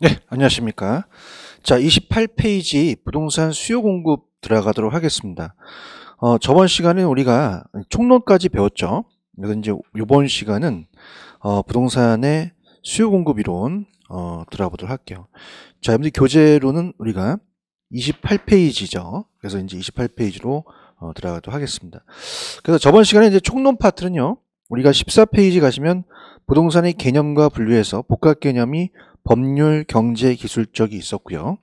네, 안녕하십니까. 자, 28페이지 부동산 수요 공급 들어가도록 하겠습니다. 저번 시간에 우리가 총론까지 배웠죠. 그래서 이제 이번 시간은 부동산의 수요 공급 이론 들어가 보도록 할게요. 자, 여러분들 교재로는 우리가 28페이지죠. 그래서 이제 28페이지로 들어가도록 하겠습니다. 그래서 저번 시간에 이제 총론 파트는요. 우리가 14페이지 가시면 부동산의 개념과 분류해서 복합 개념이 법률, 경제, 기술적이 있었고요.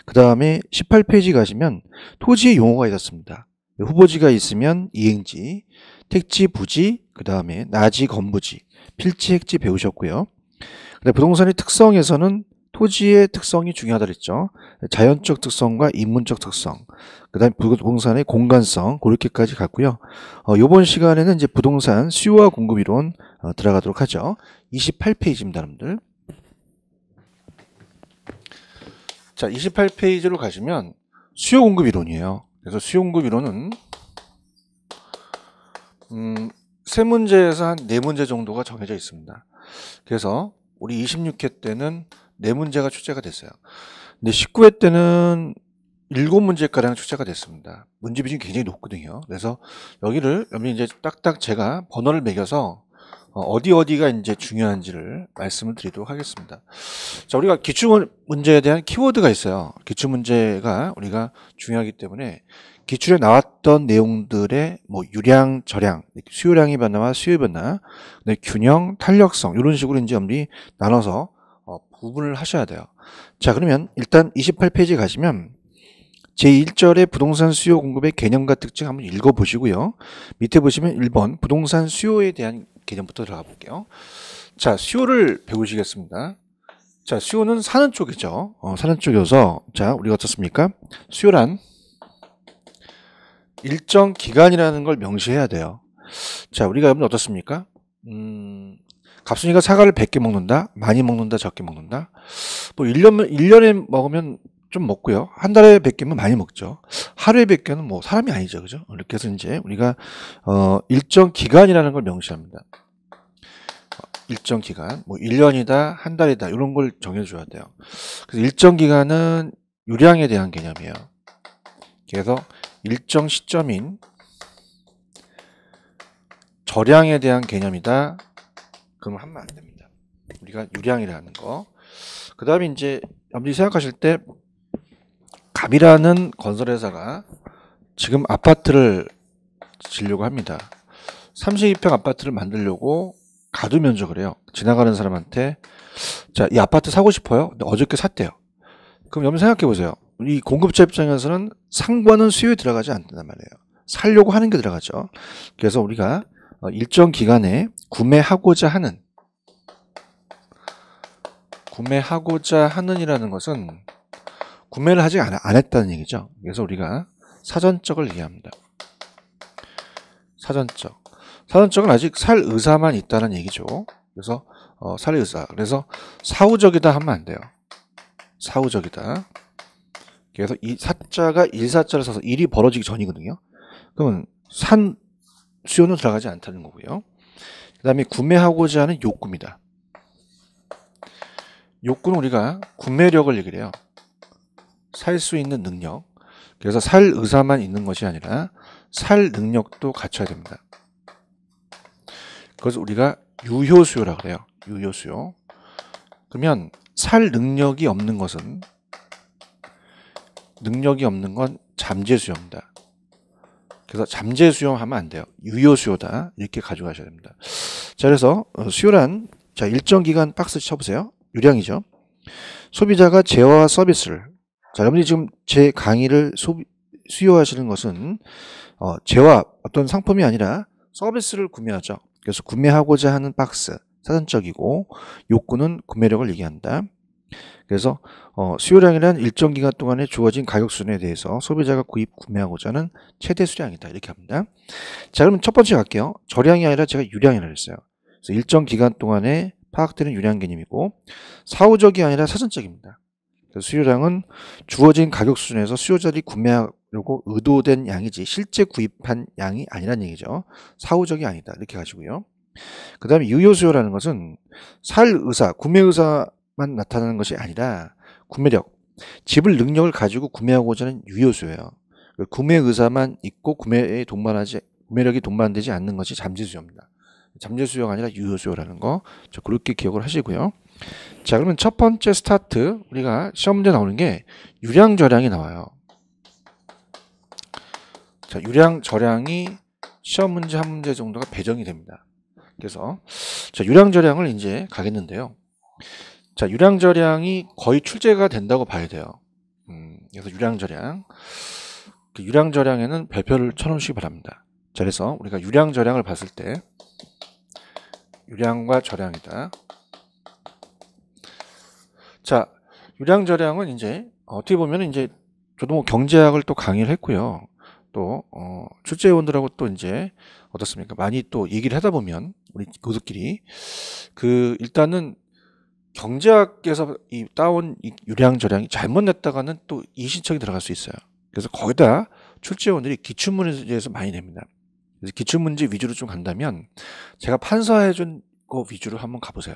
그 다음에 18페이지 가시면 토지의 용어가 있었습니다. 후보지가 있으면 이행지, 택지, 부지, 그 다음에 나지, 건부지, 필지, 핵지 배우셨고요. 부동산의 특성에서는 토지의 특성이 중요하다 그랬죠. 자연적 특성과 인문적 특성, 그 다음에 부동산의 공간성, 그렇게까지 갔고요. 이번 시간에는 이제 부동산 수요와 공급 이론 들어가도록 하죠. 28페이지입니다, 여러분들. 자, 28페이지로 가시면 수요 공급 이론이에요. 그래서 수요 공급 이론은 세 문제에서 한 네 문제 정도가 정해져 있습니다. 그래서 우리 26회 때는 네 문제가 출제가 됐어요. 근데 19회 때는 7문제가량 출제가 됐습니다. 문제 비중이 굉장히 높거든요. 그래서 여기를 이제 딱딱 제가 번호를 매겨서 어디가 이제 중요한지를 말씀을 드리도록 하겠습니다. 자, 우리가 기출문제에 대한 키워드가 있어요. 기출문제가 우리가 중요하기 때문에 기출에 나왔던 내용들의 뭐 유량, 저량, 수요량의 변화와 수요의 변화, 균형, 탄력성 이런 식으로 이제 여러분들이 나눠서 구분을 하셔야 돼요. 자, 그러면 일단 28페이지 가시면 제1절의 부동산 수요 공급의 개념과 특징 한번 읽어보시고요. 밑에 보시면 1번 부동산 수요에 대한 개념부터 들어가 볼게요. 자, 수요를 배우시겠습니다. 자, 수요는 사는 쪽이죠. 사는 쪽이어서 자, 우리가 어떻습니까? 수요란 일정 기간이라는 걸 명시해야 돼요. 자, 우리가 여러분 어떻습니까? 갑순이가 사과를 100개 먹는다? 많이 먹는다? 적게 먹는다? 뭐 1년에 먹으면 좀 먹고요. 한 달에 100개면 많이 먹죠. 하루에 100개는 뭐 사람이 아니죠. 그죠? 이렇게 해서 이제 우리가 일정 기간이라는 걸 명시합니다. 일정 기간, 뭐 1년이다, 한 달이다 이런 걸 정해줘야 돼요. 그래서 일정 기간은 유량에 대한 개념이에요. 그래서 일정 시점인 저량에 대한 개념이다. 그럼 하면 안 됩니다. 우리가 유량이라는 거. 그 다음에 이제 여러분들이 생각하실 때 갑이라는 건설회사가 지금 아파트를 지려고 합니다. 32평 아파트를 만들려고 가두 면적을 해요. 지나가는 사람한테 자, 이 아파트 사고 싶어요. 근데 어저께 샀대요. 그럼 여러분 생각해 보세요. 이 공급자 입장에서는 상관은 수요에 들어가지 않는단 말이에요. 살려고 하는 게 들어가죠. 그래서 우리가 일정 기간에 구매하고자 하는이라는 것은 구매를 아직 안 했다는 얘기죠. 그래서 우리가 사전적을 얘기합니다. 사전적은 아직 살 의사만 있다는 얘기죠. 그래서 살 의사. 그래서 사후적이다 하면 안 돼요. 사후적이다. 그래서 이 사자가 일사자를 써서 일이 벌어지기 전이거든요. 그러면 산 수요는 들어가지 않다는 거고요. 그 다음에 구매하고자 하는 욕구입니다. 욕구는 우리가 구매력을 얘기를 해요. 살 수 있는 능력. 그래서 살 의사만 있는 것이 아니라 살 능력도 갖춰야 됩니다. 그래서 우리가 유효수요라고 그래요. 유효수요. 그러면 살 능력이 없는 건 잠재수요입니다. 그래서 잠재수요 하면 안 돼요. 유효수요다. 이렇게 가져가셔야 됩니다. 자, 그래서 수요란 자, 일정 기간 박스 쳐보세요. 유량이죠. 소비자가 재화와 서비스를 자, 여러분이 지금 제 강의를 수요하시는 것은 재화 어떤 상품이 아니라 서비스를 구매하죠. 그래서 구매하고자 하는 박스 사전적이고 욕구는 구매력을 얘기한다. 그래서 수요량이란 일정 기간 동안에 주어진 가격 수준에 대해서 소비자가 구매하고자 하는 최대 수량이다. 이렇게 합니다. 자, 그러면 첫 번째 갈게요. 저량이 아니라 제가 유량이라고 했어요. 그래서 일정 기간 동안에 파악되는 유량 개념이고 사후적이 아니라 사전적입니다. 그래서 수요량은 주어진 가격 수준에서 수요자들이 구매하려고 의도된 양이지 실제 구입한 양이 아니란 얘기죠. 사후적이 아니다. 이렇게 가지고요. 그 다음에 유효수요라는 것은 살 의사, 구매 의사 나타나는 것이 아니라 구매력, 지불 능력을 가지고 구매하고자 하는 유효수예요. 구매 의사만 있고 구매력이 동반되지 않는 것이 잠재수요입니다. 잠재수요가 아니라 유효수요라는 거, 그렇게 기억을 하시고요. 자, 그러면 첫 번째 스타트, 우리가 시험 문제 나오는 게 유량 저량이 나와요. 자, 유량 저량이 시험 문제 한 문제 정도가 배정이 됩니다. 그래서 자, 유량 저량을 이제 가겠는데요. 자, 유량 저량이 거의 출제가 된다고 봐야 돼요. 그래서 유량 저량에는 별표를 쳐놓으시기 바랍니다. 자, 그래서 우리가 유량 저량을 봤을 때 유량과 저량이다. 자, 유량 저량은 이제 어떻게 보면 이제 저도 뭐 경제학을 또 강의를 했고요. 또 출제위원들하고 또 이제 어떻습니까? 많이 또 얘기를 하다 보면 우리 교수끼리 일단은 경제학에서 따온 이 유량 저량이 잘못 냈다가는 또 이신청이 들어갈 수 있어요. 그래서 거기다 출제위원들이 기출문제에서 많이 냅니다. 그래서 기출문제 위주로 좀 간다면 제가 판서해준 거 위주로 한번 가보세요.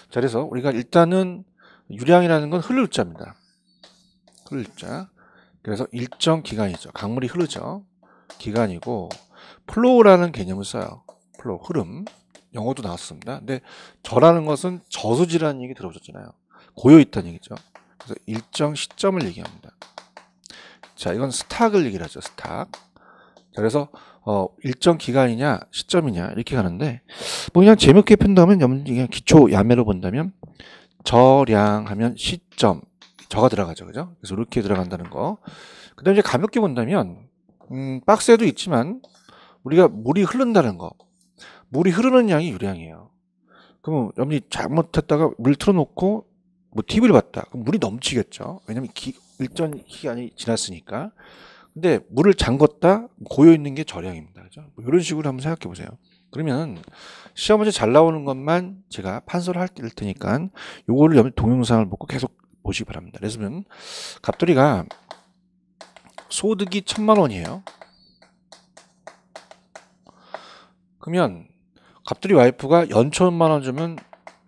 자, 그래서 우리가 일단은 유량이라는 건 흐를 자입니다. 흐를 자. 그래서 일정 기간이죠. 강물이 흐르죠. 기간이고 플로우라는 개념을 써요. 플로우, 흐름. 영어도 나왔습니다. 근데 저라는 것은 저수지라는 얘기 들어보셨잖아요. 고여있다는 얘기죠. 그래서 일정 시점을 얘기합니다. 자, 이건 스탁을 얘기를 하죠. 스탁. 자, 그래서 일정 기간이냐 시점이냐 이렇게 가는데 뭐 그냥 재밌게 푼다면 그냥 기초 야매로 본다면 저량하면 시점 저가 들어가죠. 그죠? 그래서 이렇게 들어간다는 거. 그 다음에 이제 가볍게 본다면 박스에도 있지만 우리가 물이 흐른다는 거. 물이 흐르는 양이 유량이에요. 그러면 여러분이 잘못했다가 물 틀어놓고 뭐 TV를 봤다. 그럼 물이 넘치겠죠. 왜냐면 일정 기간이 지났으니까. 근데 물을 잠궜다 고여있는 게 저량입니다. 그죠? 뭐 이런 식으로 한번 생각해 보세요. 그러면 시험 문제 잘 나오는 것만 제가 판서를 할 테니까 요거를 여러분 동영상을 보고 계속 보시기 바랍니다. 그래서 갑돌이가 소득이 1,000만 원이에요. 그러면 갑돌이 와이프가 연 1,000만 원 주면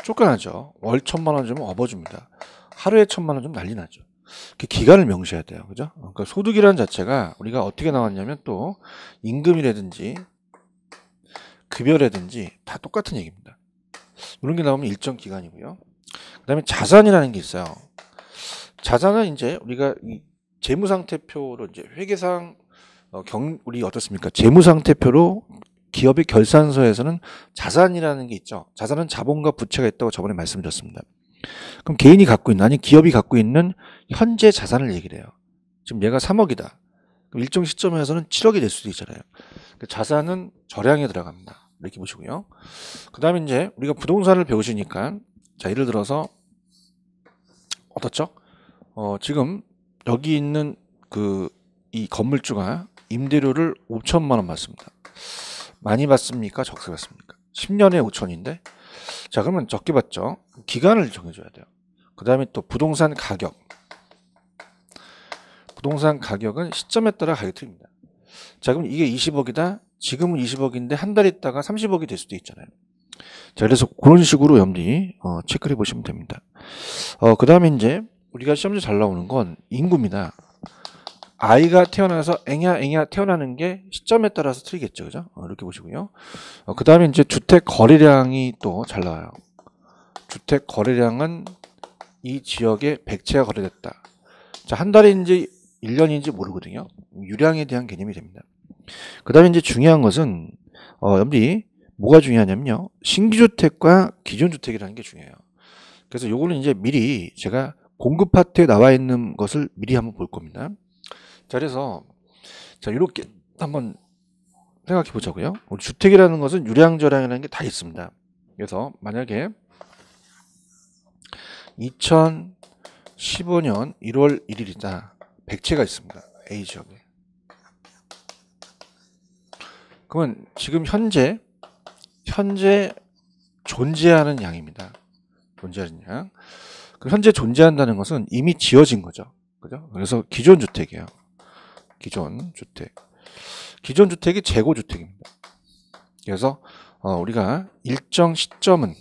쫓겨나죠. 월 1,000만 원 주면 업어줍니다. 하루에 1,000만 원 주면 난리 나죠. 그 기간을 명시해야 돼요. 그죠? 그러니까 소득이라는 자체가 우리가 어떻게 나왔냐면 또 임금이라든지 급여라든지 다 똑같은 얘기입니다. 이런 게 나오면 일정 기간이고요. 그 다음에 자산이라는 게 있어요. 자산은 이제 우리가 이 재무상태표로 이제 회계상 우리 어떻습니까? 재무상태표로 기업의 결산서에서는 자산이라는 게 있죠. 자산은 자본과 부채가 있다고 저번에 말씀드렸습니다. 그럼 개인이 갖고 있는, 아니 기업이 갖고 있는 현재 자산을 얘기를 해요. 지금 얘가 3억이다. 그럼 일정 시점에서는 7억이 될 수도 있잖아요. 자산은 저량에 들어갑니다. 이렇게 보시고요. 그 다음에 이제 우리가 부동산을 배우시니까, 자, 예를 들어서, 어떻죠? 지금 여기 있는 이 건물주가 임대료를 5천만 원 받습니다. 많이 받습니까? 적게 받습니까? 10년에 5천인데? 자, 그러면 적게 받죠? 기간을 정해줘야 돼요. 그 다음에 또 부동산 가격. 부동산 가격은 시점에 따라 가격이 틀립니다. 자, 그럼 이게 20억이다? 지금은 20억인데 한 달 있다가 30억이 될 수도 있잖아요. 자, 그래서 그런 식으로 여러분들이 체크를 해보시면 됩니다. 그 다음에 이제 우리가 시험지 잘 나오는 건 인구입니다. 아이가 태어나서 앵야 태어나는 게 시점에 따라서 틀리겠죠. 그죠? 이렇게 보시고요. 그 다음에 이제 주택 거래량이 또 잘 나와요. 주택 거래량은 이 지역에 100채가 거래됐다. 자, 한 달인지 1년인지 모르거든요. 유량에 대한 개념이 됩니다. 그 다음에 이제 중요한 것은, 여러분들이 뭐가 중요하냐면요. 신규주택과 기존주택이라는 게 중요해요. 그래서 요거는 이제 미리 제가 공급 파트에 나와 있는 것을 미리 한번 볼 겁니다. 자, 그래서, 자, 이렇게 한번 생각해 보자고요. 우리 주택이라는 것은 유량, 저량이라는 게 다 있습니다. 그래서 만약에 2015년 1월 1일이다. 100채가 있습니다. A 지역에. 그러면 지금 현재 존재하는 양입니다. 존재하는 양. 그럼 현재 존재한다는 것은 이미 지어진 거죠. 그죠? 그래서 기존 주택이에요. 기존 주택. 기존 주택이 재고 주택입니다. 그래서 우리가 일정 시점은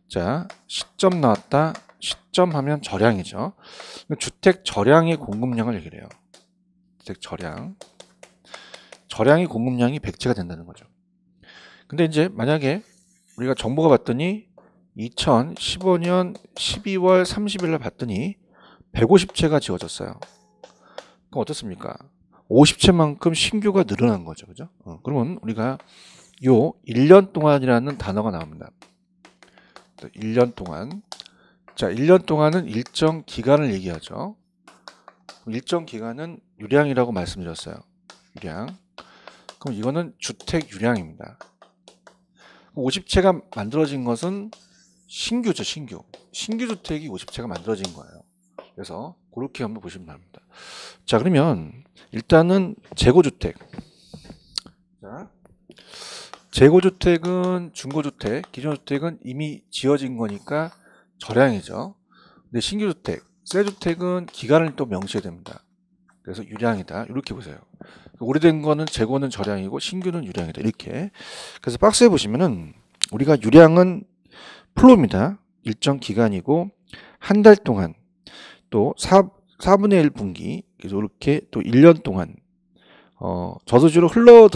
자, 시점 나왔다. 시점 하면 절량이죠. 주택 절량의 공급량을 얘기를 해요. 주택 절량. 절량의 공급량이 100채가 된다는 거죠. 근데 이제 만약에 우리가 정보가 봤더니 2015년 12월 30일 날 봤더니 150채가 지어졌어요. 그럼 어떻습니까? 50채만큼 신규가 늘어난 거죠. 그죠? 그러면 우리가 요 1년 동안이라는 단어가 나옵니다. 1년 동안. 자, 1년 동안은 일정 기간을 얘기하죠. 일정 기간은 유량이라고 말씀드렸어요. 유량. 그럼 이거는 주택 유량입니다. 50채가 만들어진 것은 신규죠, 신규. 신규 주택이 50채가 만들어진 거예요. 그래서 그렇게 한번 보시면 됩니다. 자, 그러면 일단은 재고주택. 자, 재고주택은 중고주택, 기존주택은 이미 지어진 거니까 절량이죠. 근데 신규주택, 새주택은 기간을 또 명시해야 됩니다. 그래서 유량이다. 이렇게 보세요. 오래된 거는 재고는 절량이고 신규는 유량이다. 이렇게. 그래서 박스에 보시면은 우리가 유량은 플로입니다. 일정 기간이고 한 달 동안 또 4분의 1 분기 그래서 이렇게 또 1년 동안 저수지로 흘러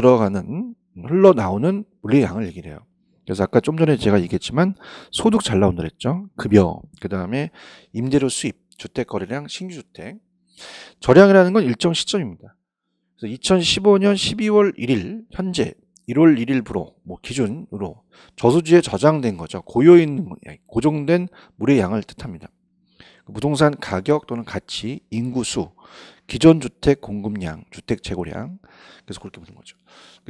나오는 물의 양을 얘기를 해요. 그래서 아까 좀 전에 제가 얘기했지만 소득 잘 나온다 그랬죠. 급여, 그 다음에 임대료 수입, 주택거래량, 신규주택. 절량이라는 건 일정 시점입니다. 그래서 2015년 12월 1일 현재 1월 1일부로 기준으로 저수지에 저장된 거죠. 고정된 물의 양을 뜻합니다. 부동산 가격 또는 가치, 인구수, 기존 주택 공급량, 주택 재고량. 그래서 그렇게 보는 거죠.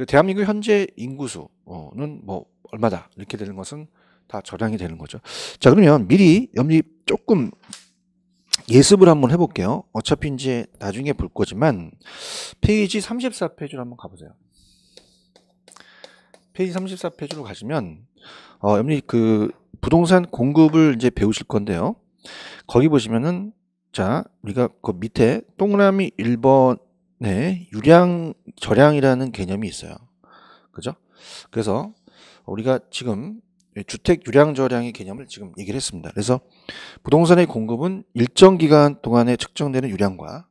대한민국 현재 인구수는 얼마다 이렇게 되는 것은 다 절량이 되는 거죠. 자, 그러면 미리 염리 조금 예습을 한번 해볼게요. 어차피 이제 나중에 볼 거지만 페이지 34페이지로 한번 가보세요. 페이지 34페이지로 가시면 염리 그 부동산 공급을 이제 배우실 건데요. 거기 보시면은 자, 우리가 그 밑에 동그라미 1번에 유량, 절량이라는 개념이 있어요. 그죠? 그래서 우리가 지금 주택 유량, 절량의 개념을 지금 얘기를 했습니다. 그래서 부동산의 공급은 일정 기간 동안에 측정되는 유량과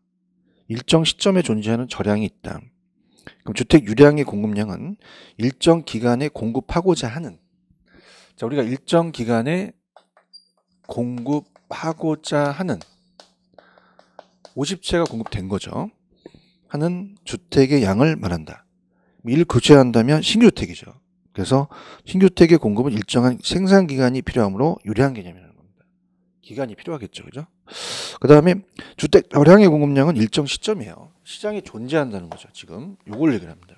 일정 시점에 존재하는 절량이 있다. 그럼 주택 유량의 공급량은 일정 기간에 공급하고자 하는, 자, 우리가 일정 기간에 공급하고자 하는 50채가 공급된 거죠. 하는 주택의 양을 말한다. 이를 구체화한다면 신규주택이죠. 그래서 신규주택의 공급은 일정한 생산기간이 필요하므로 유리한 개념이라는 겁니다. 기간이 필요하겠죠. 그죠? 그 다음에 주택 절량의 공급량은 일정 시점이에요. 시장이 존재한다는 거죠. 지금 요걸 얘기를 합니다.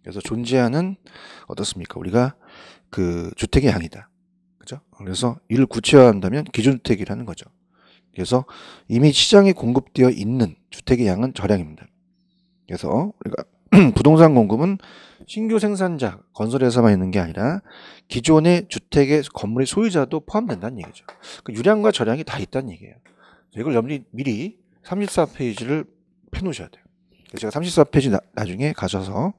그래서 존재하는 어떻습니까? 우리가 그 주택의 양이다. 그죠? 그래서 이를 구체화한다면 기준주택이라는 거죠. 그래서 이미 시장에 공급되어 있는 주택의 양은 절량입니다. 그래서 우리가 부동산 공급은 신규 생산자, 건설회사만 있는 게 아니라 기존의 주택의 건물의 소유자도 포함된다는 얘기죠. 그 유량과 절량이 다 있다는 얘기예요. 이걸 미리 34페이지를 펴놓으셔야 돼요. 제가 34페이지 나중에 가셔서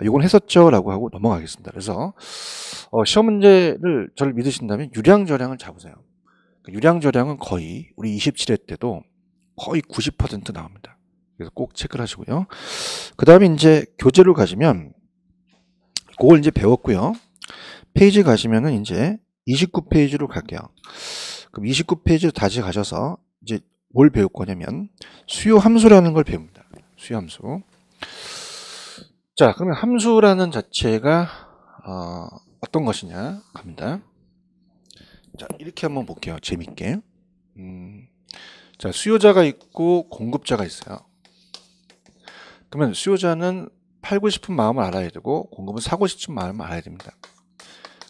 이건 했었죠 라고 하고 넘어가겠습니다. 그래서 시험 문제를 저를 믿으신다면 유량, 절량을 잡으세요. 유량, 절량은 거의 우리 27회 때도 거의 90% 나옵니다. 그래서 꼭 체크를 하시고요. 그 다음에 이제 교재로 가시면 그걸 이제 배웠고요. 페이지 가시면은 이제 29페이지로 갈게요. 그럼 29페이지로 다시 가셔서 이제 뭘 배울 거냐면 수요 함수라는 걸 배웁니다. 수요 함수. 자, 그러면 함수라는 자체가 어떤 것이냐 갑니다. 자, 이렇게 한번 볼게요. 재밌게. 자, 수요자가 있고 공급자가 있어요. 그러면 수요자는 팔고 싶은 마음을 알아야 되고 공급은 사고 싶은 마음을 알아야 됩니다.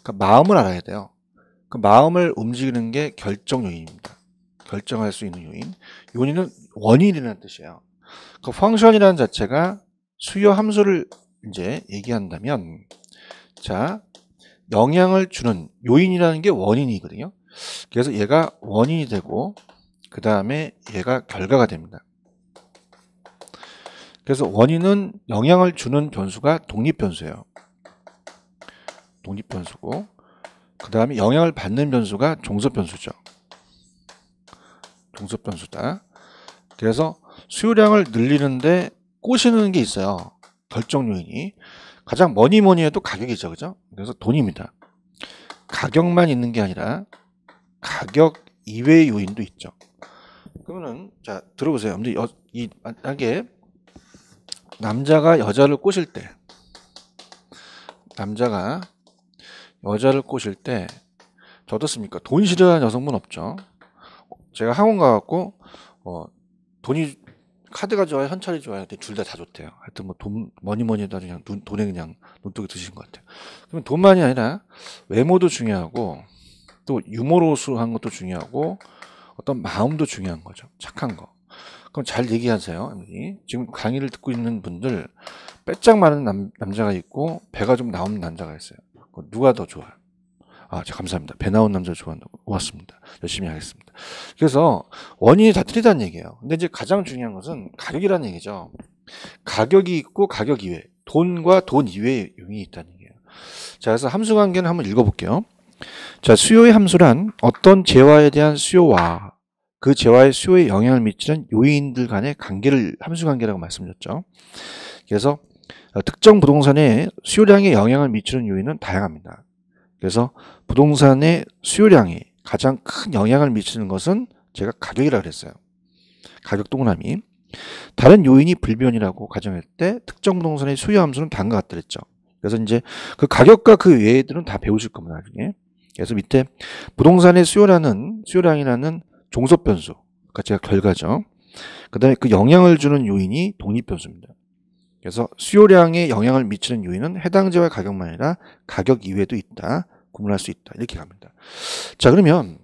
그러니까 마음을 알아야 돼요. 그 마음을 움직이는 게 결정 요인입니다. 결정할 수 있는 요인. 요인은 원인이라는 뜻이에요. 그 펑션이라는 자체가 수요 함수를 이제 얘기한다면, 자, 영향을 주는 요인이라는 게 원인이거든요. 그래서 얘가 원인이 되고 그 다음에 얘가 결과가 됩니다. 그래서 원인은 영향을 주는 변수가 독립변수예요. 독립변수고 그 다음에 영향을 받는 변수가 종속 변수죠. 종속 변수다. 그래서 수요량을 늘리는데 꼬시는 게 있어요. 결정 요인이. 가장 뭐니 해도 가격이죠. 그죠? 그래서 돈입니다. 가격만 있는 게 아니라 가격 이외의 요인도 있죠. 그러면은 자 들어보세요. 만약에 남자가 여자를 꼬실 때 저 어떻습니까? 돈 싫어하는 여성분 없죠? 제가 학원 가갖고 돈이 카드가 좋아요, 현찰이 좋아요. 둘 다 좋대요. 하여튼 뭐 돈 뭐니 해도 그냥 돈에 그냥 눈독이 드신 것 같아요. 그러면 돈만이 아니라 외모도 중요하고 또 유머러스한 것도 중요하고 어떤 마음도 중요한 거죠. 착한 거. 그럼 잘 얘기하세요. 지금 강의를 듣고 있는 분들 빼짝 많은 남자가 있고 배가 좀 나오는 남자가 있어요. 누가 더 좋아? 감사합니다. 배 나온 남자 좋아한다고. 고맙습니다. 열심히 하겠습니다. 그래서 원인이 다 틀리다는 얘기예요. 근데 이제 가장 중요한 것은 가격이라는 얘기죠. 가격이 있고 가격 이외, 돈과 돈 이외의 요인이 있다는 얘기예요. 자, 그래서 함수 관계는 한번 읽어볼게요. 자, 수요의 함수란 어떤 재화에 대한 수요와 그 재화의 수요에 영향을 미치는 요인들 간의 관계를 함수 관계라고 말씀드렸죠. 그래서 특정 부동산의 수요량에 영향을 미치는 요인은 다양합니다. 그래서 부동산의 수요량이 가장 큰 영향을 미치는 것은 제가 가격이라고 그랬어요. 가격 동그라미. 다른 요인이 불변이라고 가정할 때 특정 부동산의 수요 함수는 다른 것 같다 그랬죠. 그래서 이제 그 가격과 그 외들은 다 배우실 겁니다. 나중에. 그래서 밑에 부동산의 수요량이라는 종속 변수가 제가 결과죠. 그 다음에 그 영향을 주는 요인이 독립 변수입니다. 그래서 수요량에 영향을 미치는 요인은 해당 재화의 가격만 아니라 가격 이외에도 있다. 구분할 수 있다. 이렇게 갑니다. 자, 그러면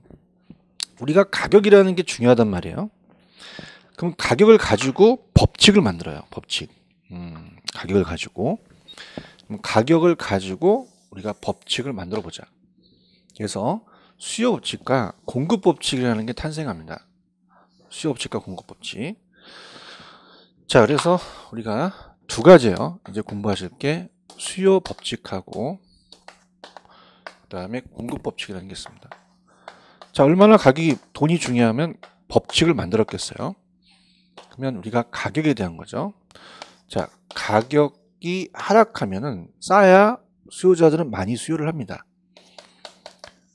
우리가 가격이라는 게 중요하단 말이에요. 그럼 가격을 가지고 법칙을 만들어요. 법칙. 가격을 가지고 우리가 법칙을 만들어 보자. 그래서 수요 법칙과 공급 법칙이라는 게 탄생합니다. 수요 법칙과 공급 법칙. 자, 그래서 우리가 두 가지예요. 이제 공부하실 게 수요 법칙하고 그다음에 공급 법칙이라는 게 있습니다. 자, 얼마나 돈이 중요하면 법칙을 만들었겠어요. 그러면 우리가 가격에 대한 거죠. 자, 가격이 하락하면은 싸야 수요자들은 많이 수요를 합니다.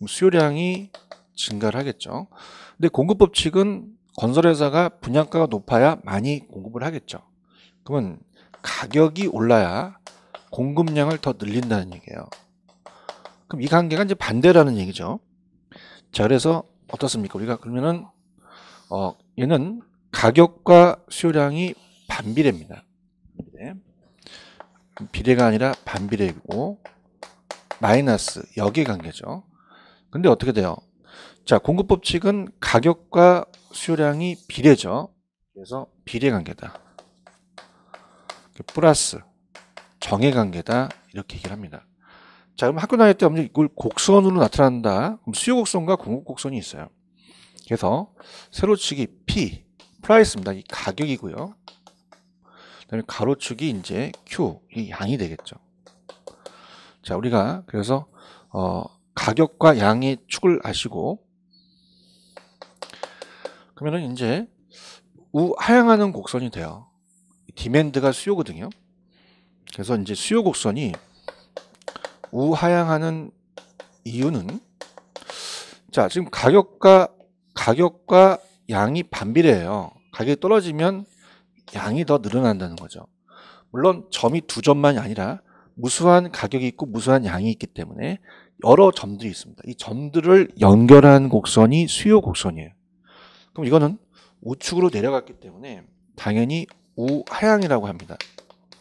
수요량이 증가를 하겠죠. 근데 공급 법칙은 건설회사가 분양가가 높아야 많이 공급을 하겠죠. 그러면 가격이 올라야 공급량을 더 늘린다는 얘기예요. 그럼 이 관계가 이제 반대라는 얘기죠. 자, 그래서 어떻습니까? 우리가 그러면은 얘는 가격과 수요량이 반비례입니다. 비례가 아니라 반비례이고 마이너스 역의 관계죠. 근데 어떻게 돼요? 자, 공급 법칙은 가격과 수요량이 비례죠. 그래서 비례 관계다. 플러스 정의 관계다. 이렇게 얘기를 합니다. 자, 그럼 학교 다닐 때 이걸 곡선으로 나타난다. 그럼 수요 곡선과 공급 곡선이 있어요. 그래서 세로축이 P, 프라이스입니다. 이 가격이고요. 그다음에 가로축이 이제 Q, 이 양이 되겠죠. 자, 우리가 그래서 가격과 양의 축을 아시고 그러면은 이제 우하향하는 곡선이 돼요. 디맨드가 수요거든요. 그래서 이제 수요 곡선이 우하향하는 이유는 자, 지금 가격과 양이 반비례해요. 가격이 떨어지면 양이 더 늘어난다는 거죠. 물론 점이 두 점만이 아니라 무수한 가격이 있고 무수한 양이 있기 때문에 여러 점들이 있습니다. 이 점들을 연결한 곡선이 수요 곡선이에요. 그럼 이거는 우측으로 내려갔기 때문에 당연히 우하향이라고 합니다.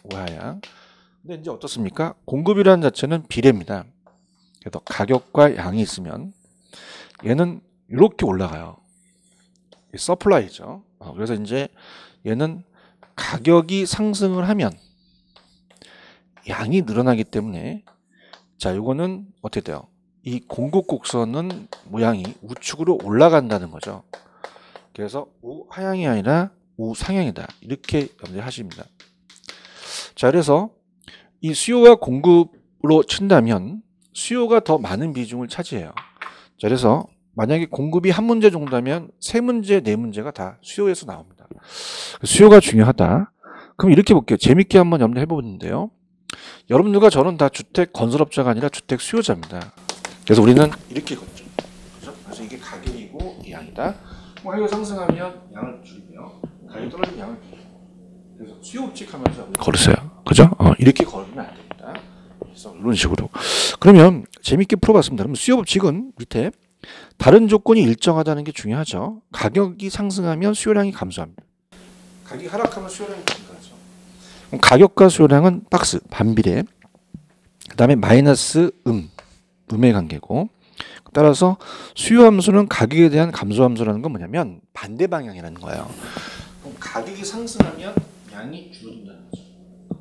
우하향. 근데 이제 어떻습니까? 공급이라는 자체는 비례입니다. 그래서 가격과 양이 있으면 얘는 이렇게 올라가요. 서플라이죠. 그래서 이제 얘는 가격이 상승을 하면 양이 늘어나기 때문에 자, 요거는 어떻게 돼요? 이 공급 곡선은 모양이 우측으로 올라간다는 거죠. 그래서 우하향이 아니라 우상향이다. 이렇게 염두하십니다. 자, 그래서 이 수요와 공급으로 친다면 수요가 더 많은 비중을 차지해요. 자, 그래서 만약에 공급이 한 문제 정도면 세 문제, 네 문제가 다 수요에서 나옵니다. 수요가 중요하다. 그럼 이렇게 볼게요. 재밌게 한번 염두해 보는데요. 여러분들과 저는 다 주택 건설업자가 아니라 주택 수요자입니다. 그래서 우리는 이렇게 걷죠. 그렇죠? 그래서 이게 가격이고 이 양이다. 가격이 상승하면 양을 줄이며 가격이 떨어지면 양을 줄이고. 그래서 수요 법칙하면서 걸으세요. 그죠? 이렇게 걸으면 안 됩니다. 그래서 이런 식으로. 그러면 재밌게 풀어봤습니다. 그러면 수요 법칙은 밑에 다른 조건이 일정하다는 게 중요하죠. 가격이 상승하면 수요량이 감소합니다. 가격이 하락하면 수요량이 증가하죠. 그럼 가격과 수요량은 박스 반비례. 그 다음에 마이너스 음의 관계고. 따라서 수요 함수는 가격에 대한 감소 함수라는 건 뭐냐면 반대 방향이라는 거예요. 그럼 가격이 상승하면 양이 줄어든다는 거죠.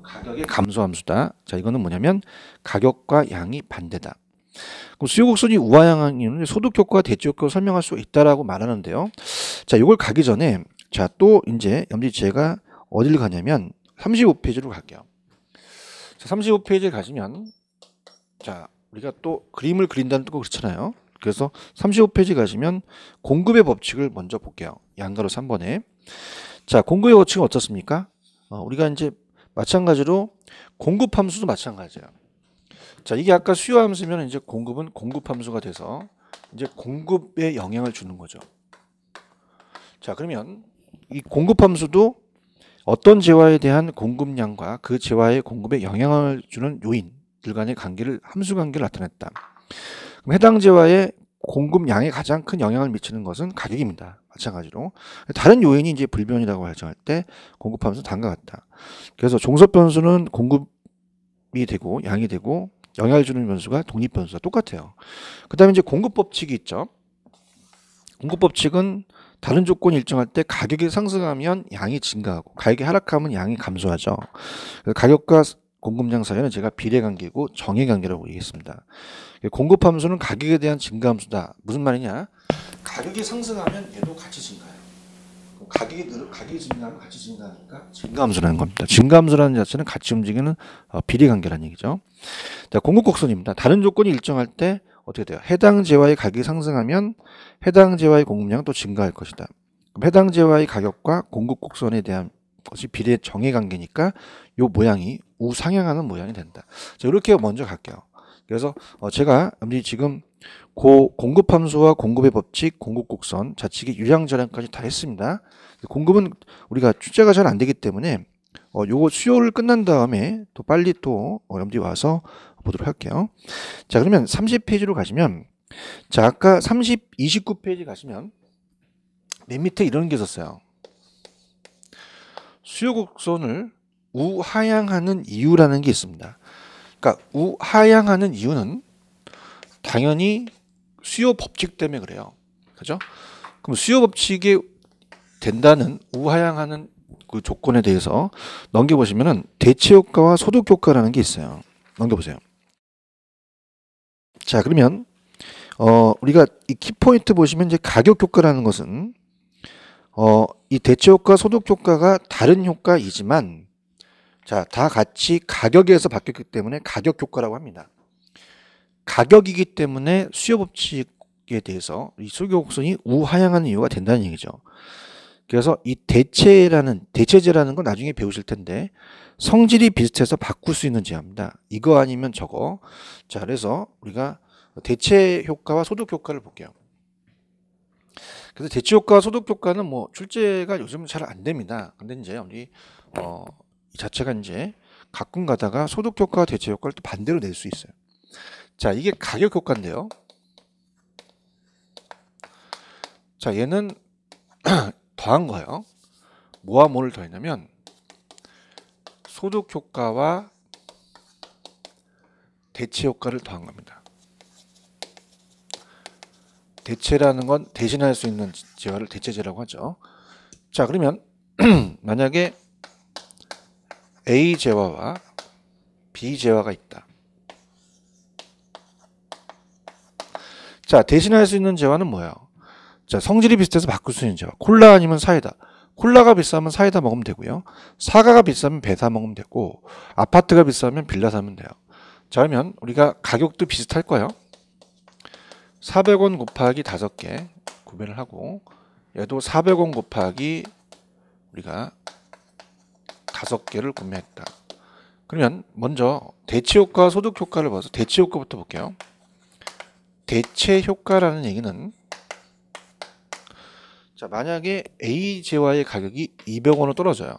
가격의 감소 함수다. 자, 이거는 뭐냐면 가격과 양이 반대다. 그럼 수요 곡선이 우하향한 이유는 소득 효과와 대체 효과를 설명할 수 있다라고 말하는데요. 자, 이걸 가기 전에 자, 또 이제 염지체가 어디를 가냐면 35페이지로 갈게요. 자, 35페이지에 가시면 자, 우리가 또 그림을 그린다는 뜻고 그렇잖아요. 그래서 35페이지 가시면 공급의 법칙을 먼저 볼게요. 양가로 3번에. 자, 공급의 법칙은 어떻습니까? 우리가 이제 마찬가지로 공급 함수도 마찬가지예요. 자, 이게 아까 수요 함수면 이제 공급은 공급 함수가 돼서 이제 공급에 영향을 주는 거죠. 자, 그러면 이 공급 함수도 어떤 재화에 대한 공급량과 그 재화의 공급에 영향을 주는 요인들 간의 관계를 함수 관계를 나타냈다. 그럼 해당 재화의 공급량에 가장 큰 영향을 미치는 것은 가격입니다. 마찬가지로 다른 요인이 이제 불변이라고 발정할 때 공급 함수는 다음과 같다. 그래서 종속 변수는 공급이 되고 양이 되고 영향을 주는 변수가 독립 변수가 똑같아요. 그다음에 이제 공급 법칙이 있죠. 공급 법칙은 다른 조건이 일정할 때 가격이 상승하면 양이 증가하고 가격이 하락하면 양이 감소하죠. 가격과 공급량 사이는 제가 비례관계고 정해관계라고 얘기했습니다. 공급 함수는 가격에 대한 증가 함수다. 무슨 말이냐? 가격이 상승하면 얘도 같이 증가해요. 가격이 증가하면 같이 증가하니까 증가 함수라는 겁니다. 증가 함수라는 자체는 같이 움직이는 비례관계라는 얘기죠. 자, 공급 곡선입니다. 다른 조건이 일정할 때 어떻게 돼요? 해당 재화의 가격이 상승하면 해당 재화의 공급량은 또 증가할 것이다. 그럼 해당 재화의 가격과 공급 곡선에 대한 것이 비례 정해 관계니까 요 모양이 우상향하는 모양이 된다. 자, 이렇게 먼저 갈게요. 그래서 제가 지금 공급 함수와 공급의 법칙, 공급 곡선, 좌측의 유량저량까지 다 했습니다. 공급은 우리가 출제가 잘 안 되기 때문에 요거 수요를 끝난 다음에 또 빨리 또 염두에 와서 보도록 할게요. 자, 그러면 30페이지로 가시면 자, 아까 29페이지 가시면 맨 밑에 이런 게 있었어요. 수요 곡선을 우하향하는 이유라는 게 있습니다. 그러니까 우하향하는 이유는 당연히 수요 법칙 때문에 그래요. 그죠? 그럼 수요 법칙이 된다는 우하향하는 그 조건에 대해서 넘겨보시면은 대체 효과와 소득 효과라는 게 있어요. 넘겨보세요. 자, 그러면 우리가 이 키포인트 보시면 이제 가격 효과라는 것은 이 대체 효과, 소득 효과가 다른 효과이지만 자, 다 같이 가격에서 바뀌었기 때문에 가격 효과라고 합니다. 가격이기 때문에 수요 법칙에 대해서 이 수요 곡선이 우하향하는 이유가 된다는 얘기죠. 그래서 이 대체제라는 건 나중에 배우실 텐데 성질이 비슷해서 바꿀 수 있는 제어입니다. 이거 아니면 저거. 자, 그래서 우리가 대체 효과와 소득 효과를 볼게요. 그래서 대체 효과와 소득 효과는 뭐 출제가 요즘은 잘 안 됩니다. 근데 이제 우리 이 자체가 이제 가끔 가다가 소득 효과와 대체 효과를 또 반대로 낼 수 있어요. 자, 이게 가격 효과인데요. 자, 얘는 더한 거예요. 뭐와 뭐를 더했냐면 소득 효과와 대체 효과를 더한 겁니다. 대체라는 건 대신할 수 있는 재화를 대체제라고 하죠. 자, 그러면 만약에 A 재화와 B 재화가 있다. 자, 대신할 수 있는 재화는 뭐예요? 자, 성질이 비슷해서 바꿀 수 있는 재화. 콜라 아니면 사이다. 콜라가 비싸면 사이다 먹으면 되고요. 사과가 비싸면 배 사 먹으면 되고 아파트가 비싸면 빌라 사면 돼요. 자, 그러면 우리가 가격도 비슷할 거예요. 400원 곱하기 5개 구매를 하고, 얘도 400원 곱하기 우리가 5개를 구매했다. 그러면 먼저 대체효과, 소득효과를 봐서 대체효과부터 볼게요. 대체효과라는 얘기는, 자, 만약에 A 재화의 가격이 200원으로 떨어져요.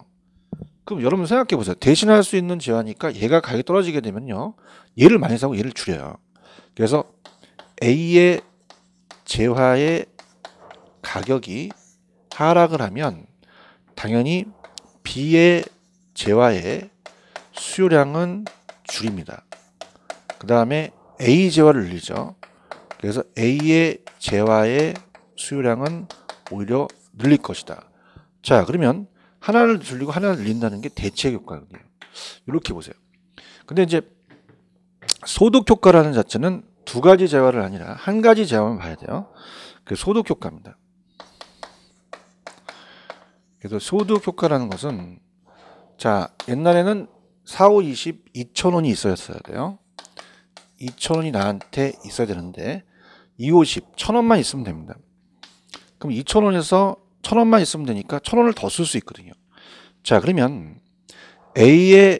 그럼 여러분 생각해 보세요. 대신할 수 있는 재화니까 얘가 가격이 떨어지게 되면요, 얘를 많이 사고 얘를 줄여요. 그래서 A의 재화의 가격이 하락을 하면 당연히 B의 재화의 수요량은 줄입니다. 그 다음에 A 재화를 늘리죠. 그래서 A의 재화의 수요량은 오히려 늘릴 것이다. 자, 그러면 하나를 줄이고 하나를 늘린다는 게 대체 효과거든요. 이렇게 보세요. 근데 이제 소득 효과라는 자체는 두 가지 재화를 아니라 한 가지 재화만 봐야 돼요. 그 소득 효과입니다. 그래서 소득 효과라는 것은, 자, 옛날에는 4, 5, 20, 2,000원이 있어야 돼요. 2,000원이 나한테 있어야 되는데 2, 50, 1,000원만 있으면 됩니다. 그럼 2,000원에서 1,000원만 있으면 되니까 1,000원을 더 쓸 수 있거든요. 자, 그러면 A의